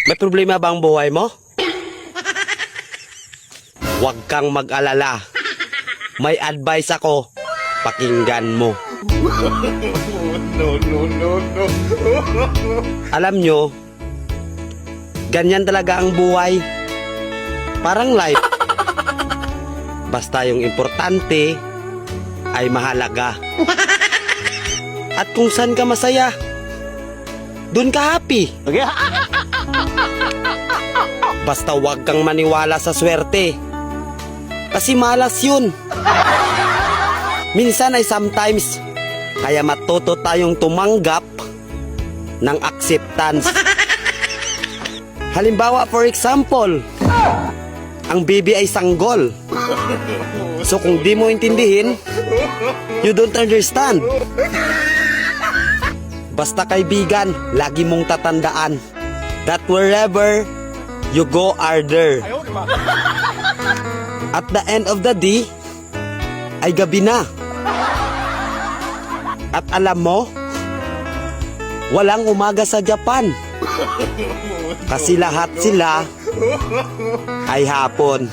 May problema ba ang buhay mo? Huwag kang mag-alala. May advice ako. Pakinggan mo. No. Alam nyo, ganyan talaga ang buhay. Parang life. Basta yung importante ay mahalaga. At kung saan ka masaya, dun ka happy. Okay? Basta wag kang maniwala sa swerte. Kasi malas yun. Minsan ay sometimes, kaya matuto tayong tumanggap ng acceptance. Halimbawa, for example, ang baby ay sanggol. So kung di mo intindihin, you don't understand. Basta kaibigan, lagi mong tatandaan that wherever you go are there. At the end of the day, ay gabi na. At alam mo, walang umaga sa Japan. Kasi lahat sila ay hapon.